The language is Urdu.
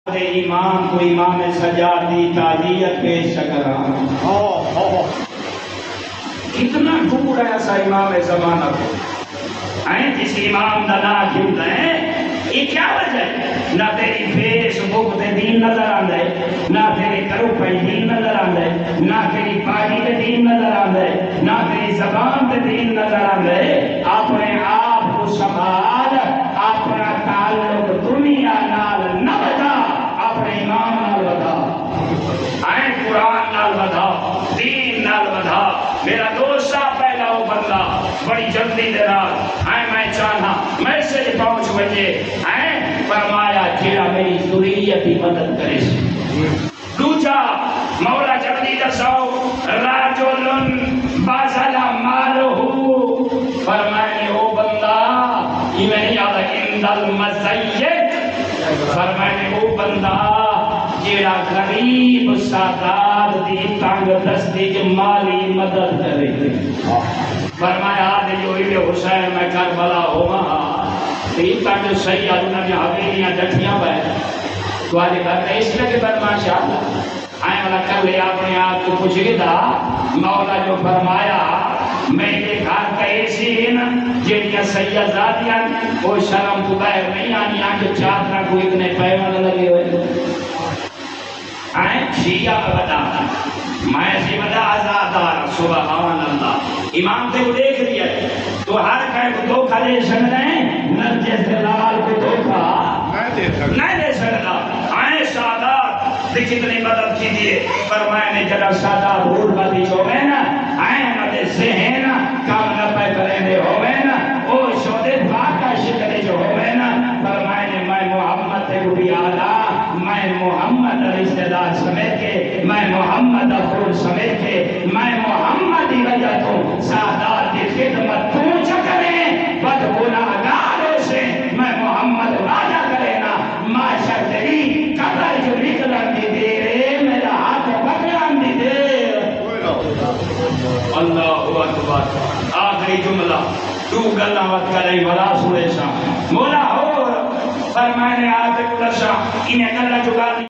امام کو امام سجادی تعزیت پیش کرام کتنا دور ہے ایسا امام زمانہ کو جس امام دا نا کیوں ہے یہ کیا وجہ ہے؟ نہ تیری فیس بک تے دین نظر آندا ہے، نہ تیرے کرو پہ دین نظر آندا ہے، نہ تیری پاڑی تے دین نظر آندا ہے، نہ تیری زبان تے دین نظر آندا ہے۔ اپنے آپ کو سنبھال، اپنا تعلق دنیا نال نہ بتا، اپنے امام نال بتا، قرآن نال بتا، دین نال بتا۔ میرا دوست پہلا وہ بندہ بڑی جلدی دے رات میں چاہنا میسج پہنچ بجے فرمایا جیڑا میری ضروریت کی مدد کرے دوجا مولا جلدی دساؤ راجل بازل مالہ فرمائے او بندہ یہ نہیں آدھا اند المزید فرمائے او بندہ جیڑا غریب سادات دی تنگ دستی کی مالی مدد کرے فرمایا آدھے جو ابن حسین میں کربلا ہوا تیتا جو صحیح آدھنا میں حویلیاں ڈٹھیاں بھائے تو آدھے کرتے اس لئے کہ برمان شاء اللہ آئیں والا کر لے اپنے آپ کو کچھ گدا مولا جو فرمایا میرے گھر کا ایسی ہے نا جنیا سیدہ ذاتیاں وہ شرم تو باہر نہیں آنی آنکہ چادرہ کو اتنے پیمان لگے ہوئے آئیں شیعہ میں بتا میں ایسی بتا آزادار سبحان اللہ امام تے کو دیکھ دیا تو ہر کہیں کو دھوکہ دے سکتے ہیں نرجس دلال کو دھوکہ نہیں دے سکتا آئیں سادات دیکھ اتنی مدد کی دیئے فرمائے نے جب سادات روڈ بادی جو ہے نا آئیں مدد سے ہیں نا کام نہ پہ کریں ہوئے نا او شودے باقا شکلے جو ہوئے نا فرمائے نے میں محمد تے کو بھی آدھا میں محمد رشتہ دار سمیت کے میں محمد افرول سمیت کے میں محمد ہی وجہ تو سادات کی خدمت تو چکریں بد گناہگاروں سے میں محمد وعدہ کرے نا معاشر تری قبر جو نکلن دی دے میرا ہاتھ پکڑن دی دے اللہ اکبر آخری جملہ تو گلہ وقت کریں ولا سورے شاہ مولا ہو فرمائنے آتے کو لشا انہیں گلہ چکا دی